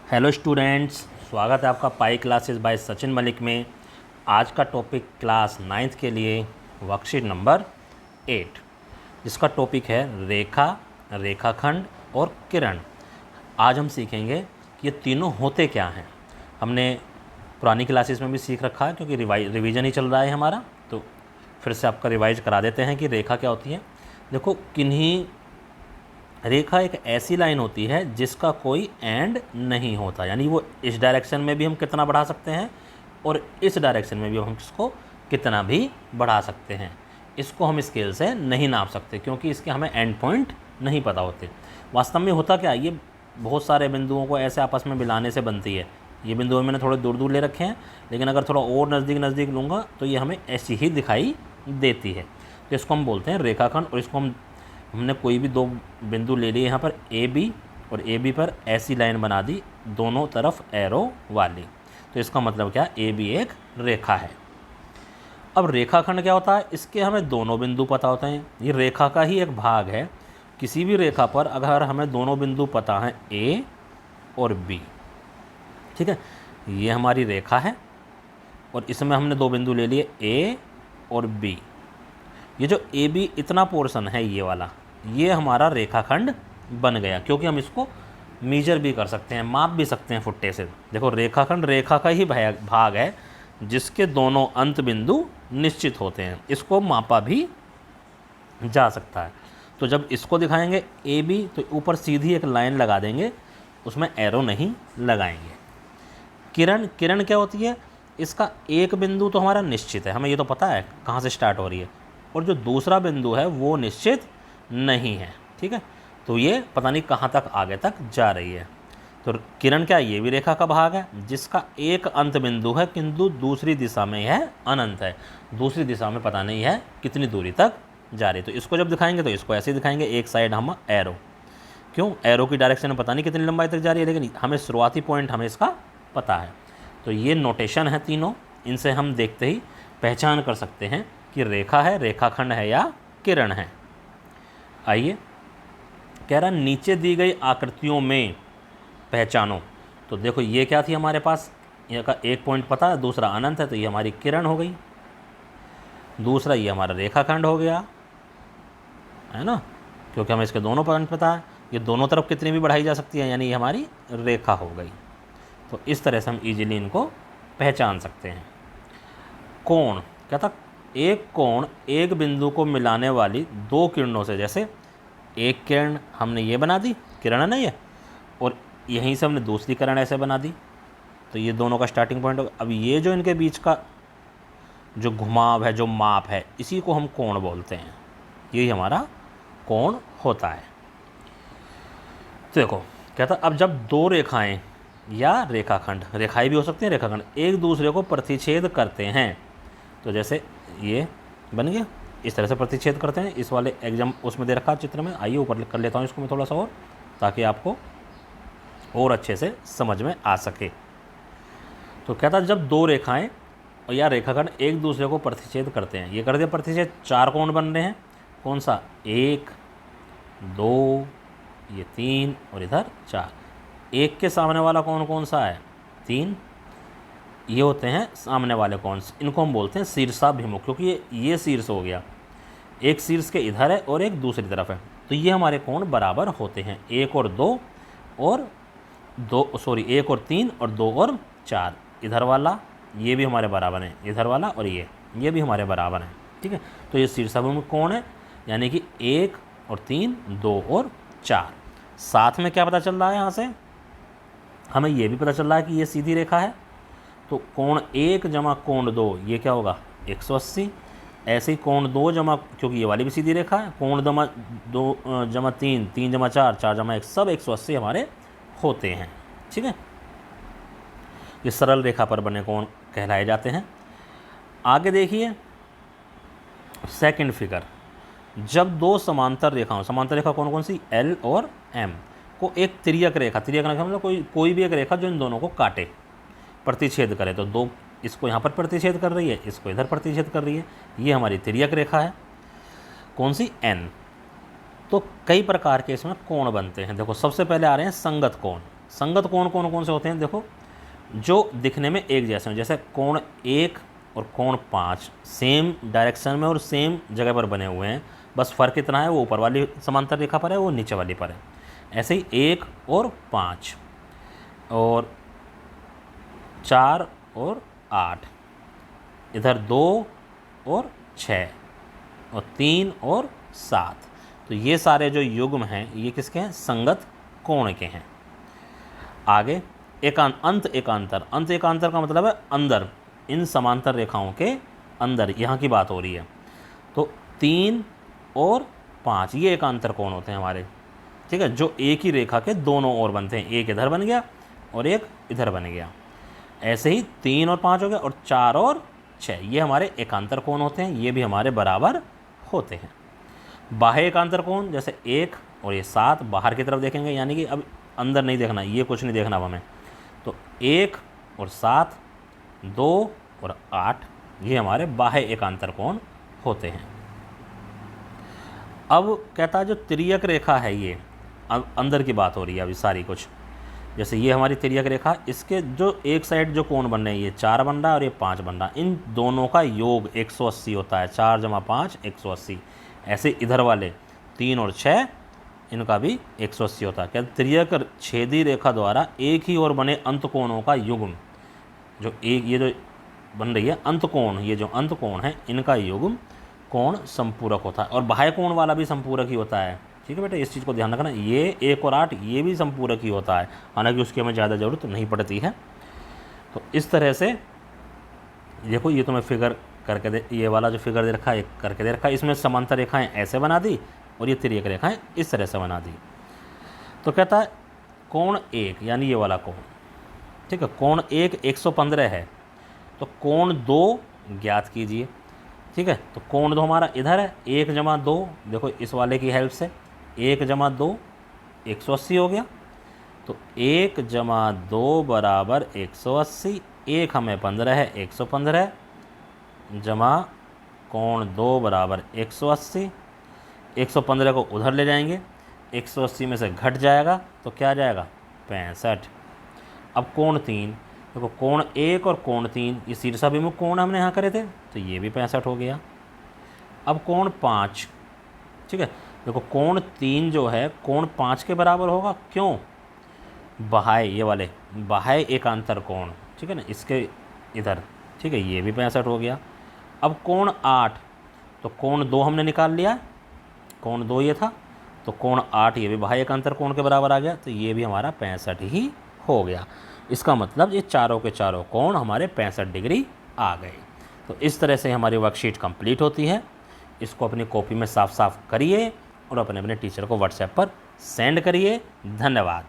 Hello students, स्वागत है आपका pi classes bye Sachin Malik में। आज का टॉपिक क्लास 9th के लिए वर्कशीट नंबर 8, जिसका टॉपिक है रेखा, रेखाखंड और किरण। आज हम सीखेंगे कि ये तीनों होते क्या हैं। हमने पुरानी क्लासेस में भी सीख रखा है, क्योंकि रिवीजन ही चल रहा है हमारा, तो फिर से आपका रिवाइज करा देते हैं कि रेखा क्या होती है। देखो, किन्हीं रेखा एक ऐसी लाइन होती है जिसका कोई एंड नहीं होता, यानी वो इस डायरेक्शन में भी हम कितना बढ़ा सकते हैं और इस डायरेक्शन में भी हम इसको कितना भी बढ़ा सकते हैं। इसको हम स्केल से नहीं नाप सकते, क्योंकि इसके हमें एंड पॉइंट नहीं पता होते। वास्तव में होता क्या, ये बहुत सारे बिंदुओं को ऐसे आपस में मिलाने से बनती है। ये बिंदु मैंने थोड़े दूर दूर ले रखे हैं, लेकिन अगर थोड़ा और नज़दीक नज़दीक लूँगा तो ये हमें ऐसी ही दिखाई देती है। तो इसको हम बोलते हैं रेखाखंड। और इसको हमने कोई भी दो बिंदु ले लिए यहाँ पर ए बी, और ए बी पर ऐसी लाइन बना दी दोनों तरफ एरो वाली, तो इसका मतलब क्या, ए बी एक रेखा है। अब रेखाखंड क्या होता है, इसके हमें दोनों बिंदु पता होते हैं। ये रेखा का ही एक भाग है। किसी भी रेखा पर अगर हमें दोनों बिंदु पता हैं ए और बी, ठीक है, ये हमारी रेखा है और इसमें हमने दो बिंदु ले लिए ए और बी। ये जो ए बी इतना पोर्शन है ये वाला, ये हमारा रेखाखंड बन गया, क्योंकि हम इसको मीजर भी कर सकते हैं, माप भी सकते हैं फुट्टे से। देखो, रेखाखंड रेखा का ही भाग है जिसके दोनों अंत बिंदु निश्चित होते हैं। इसको मापा भी जा सकता है। तो जब इसको दिखाएंगे ए बी, तो ऊपर सीधी एक लाइन लगा देंगे, उसमें एरो नहीं लगाएंगे। किरण, किरण क्या होती है, इसका एक बिंदु तो हमारा निश्चित है, हमें ये तो पता है कहाँ से स्टार्ट हो रही है, और जो दूसरा बिंदु है वो निश्चित नहीं है, ठीक है। तो ये पता नहीं कहाँ तक आगे तक जा रही है। तो किरण क्या, ये भी रेखा का भाग है जिसका एक अंत बिंदु है, किंतु दूसरी दिशा में यह अनंत है। दूसरी दिशा में पता नहीं है कितनी दूरी तक जा रही है। तो इसको जब दिखाएंगे तो इसको ऐसे दिखाएंगे, एक साइड हम एरो, क्यों, एरो की डायरेक्शन में पता नहीं कितनी लंबाई तक जा रही है, लेकिन हमें शुरुआती पॉइंट हमें इसका पता है। तो ये नोटेशन है तीनों, इनसे हम देखते ही पहचान कर सकते हैं कि रेखा है, रेखाखंड है या किरण है। आइए, कह रहा नीचे दी गई आकृतियों में पहचानो। तो देखो, ये क्या थी हमारे पास, ये का एक पॉइंट पता है, दूसरा अनंत है, तो ये हमारी किरण हो गई। दूसरा ये हमारा रेखाखंड हो गया, है ना, क्योंकि हमें इसके दोनों पॉइंट पता है। ये दोनों तरफ कितनी भी बढ़ाई जा सकती है, यानी ये हमारी रेखा हो गई। तो इस तरह से हम इजीली इनको पहचान सकते हैं। कोण, क्या था, एक कोण एक बिंदु को मिलाने वाली दो किरणों से, जैसे एक किरण हमने ये बना दी, किरण है ना ये, और यहीं से हमने दूसरी किरण ऐसे बना दी, तो ये दोनों का स्टार्टिंग पॉइंट होगा। अब ये जो इनके बीच का जो घुमाव है, जो माप है, इसी को हम कोण बोलते हैं। यही हमारा कोण होता है। तो देखो, कहता अब जब दो रेखाएं या रेखाखंड, रेखाएं भी हो सकती हैं, रेखाखंड एक दूसरे को प्रतिच्छेद करते हैं, तो जैसे ये बन गया, इस तरह से प्रतिच्छेद करते हैं। इस वाले एग्जाम उसमें दे रखा चित्र में, आइए ऊपर कर लेता हूँ इसको मैं थोड़ा सा और, ताकि आपको और अच्छे से समझ में आ सके। तो कहता जब दो रेखाएं या रेखाखंड एक दूसरे को प्रतिच्छेद करते हैं, ये कर दिया प्रतिच्छेद, चार कोण बन रहे हैं। कौन सा, एक, दो, ये तीन और इधर चार। एक के सामने वाला कोण कौन सा है, तीन। ये होते हैं सामने वाले कोण, इनको हम बोलते हैं शीर्षाभिमुख, क्योंकि ये शीर्ष हो गया, एक शीर्ष के इधर है और एक दूसरी तरफ है, तो ये हमारे कोण बराबर होते हैं। एक और दो, एक और तीन और दो और चार। इधर वाला ये भी हमारे बराबर है, इधर वाला और ये भी हमारे बराबर है, ठीक है। तो ये शीर्षाभिमुख कोण है, यानी कि एक और तीन, दो और चार। साथ में क्या पता चल रहा है, यहाँ से हमें ये भी पता चल रहा है कि ये सीधी रेखा है, तो कोण एक जमा कोण दो, ये क्या होगा, 180। ऐसे ही कोण दो जमा, क्योंकि ये वाली भी सीधी रेखा है, कोण जमा दो जमा तीन, तीन जमा चार, चार जमा एक, सब 180 हमारे होते हैं, ठीक है। ये सरल रेखा पर बने कोण कहलाए जाते हैं। आगे देखिए सेकंड फिगर, जब दो समांतर रेखाओं, समांतर रेखा कौन कौन सी, एल और एम, को एक तिर्यक रेखा, तिर्यक रेखा मतलब कोई भी एक रेखा जो इन दोनों को काटे, प्रतिच्छेद करे, तो दो इसको यहाँ पर प्रतिच्छेद कर रही है, इसको इधर प्रतिच्छेद कर रही है, ये हमारी तिर्यक रेखा है। कौन सी, एन। तो कई प्रकार के इसमें कोण बनते हैं। देखो, सबसे पहले आ रहे हैं संगत कोण। संगत कोण कौन कौन से होते हैं? देखो, जो दिखने में एक जैसे हैं, जैसे कोण 1 और कोण 5 सेम डायरेक्शन में और सेम जगह पर बने हुए हैं, बस फ़र्क इतना है वो ऊपर वाली समांतर रेखा पर है, वो नीचे वाली पर है। ऐसे ही 1 और 5 और 4 और 8, इधर 2 और 6 और 3 और 7, तो ये सारे जो युग्म हैं ये किसके हैं? संगत कोण के हैं। आगे अंत एकांतर का मतलब है अंदर, इन समांतर रेखाओं के अंदर, यहाँ की बात हो रही है। तो 3 और 5 ये एकांतर कोण होते हैं हमारे, ठीक है, जो एक ही रेखा के दोनों ओर बनते हैं, एक इधर बन गया और एक इधर बन गया। ऐसे ही 3 और 5 हो गया, और 4 और 6 ये हमारे एकांतर कोण होते हैं, ये भी हमारे बराबर होते हैं। बाह्य एकांतर कोण जैसे 1 और ये 7 बाहर की तरफ देखेंगे, यानी कि अब अंदर नहीं देखना, ये कुछ नहीं देखना अब हमें। तो 1 और 7, 2 और 8 ये हमारे बाह्य एकांतर कोण होते हैं। अब कहता है जो तिर्यक रेखा है, ये अंदर की बात हो रही है अभी सारी कुछ। जैसे ये हमारी तिर्यक रेखा, इसके जो एक साइड जो कोण बन रहे हैं, ये 4 बन रहा है और ये 5 बन रहा है, इन दोनों का योग 180 होता है। 4 + 5 180। ऐसे इधर वाले 3 और 6 इनका भी 180 होता है। क्या तिर्यक छेदी रेखा द्वारा एक ही ओर बने अंतकोणों का युग्म, जो एक ये जो बन रही है अंतकोण, ये जो अंतकोण है इनका युग्म कोण संपूरक होता है। और बाह्य कोण वाला भी संपूरक ही होता है, ठीक है बेटा, इस चीज़ को ध्यान रखना। ये 1 और 8 ये भी संपूरक ही होता है, हालांकि उसकी हमें ज़्यादा ज़रूरत नहीं पड़ती है। तो इस तरह से देखो, ये तो मैं फिगर करके दे, ये वाला जो फिगर दे रखा है करके दे रखा है, इसमें समांतर रेखाएं ऐसे बना दी और ये तिर्यक रेखाएं इस तरह से बना दी। तो कहता है कोण 1 यानी ये वाला कोण, ठीक है, कोण 1 115 है, तो कोण 2 ज्ञात कीजिए, ठीक है। तो कोण 2 हमारा इधर है, 1 + 2, देखो इस वाले की हेल्प से 1 + 2 180 हो गया। तो 1 + 2 बराबर 180, 1 हमें 15 है, 115 जमा कोण 2 बराबर 180। 115 को उधर ले जाएंगे, 180 में से घट जाएगा तो क्या आ जाएगा? 65। अब कोण 3, देखो कोण 1 और कोण 3 ये शीर्षाभिमुख कोण हमने यहाँ करे थे, तो ये भी 65 हो गया। अब कोण 5, ठीक है, देखो कोण 3 जो है कोण 5 के बराबर होगा, क्यों? बाह्य, ये वाले बाह्य एकांतर कोण, ठीक है ना, इसके इधर, ठीक है, ये भी 65 हो गया। अब कोण 8, तो कोण 2 हमने निकाल लिया, कोण 2 ये था, तो कोण 8 ये भी बाह्य एकांतर कोण के बराबर आ गया, तो ये भी हमारा 65 ही हो गया। इसका मतलब ये चारों के चारों कोण हमारे 65 डिग्री आ गए। तो इस तरह से हमारी वर्कशीट कंप्लीट होती है। इसको अपनी कॉपी में साफ साफ करिए और अपने टीचर को व्हाट्सएप पर सेंड करिए। धन्यवाद।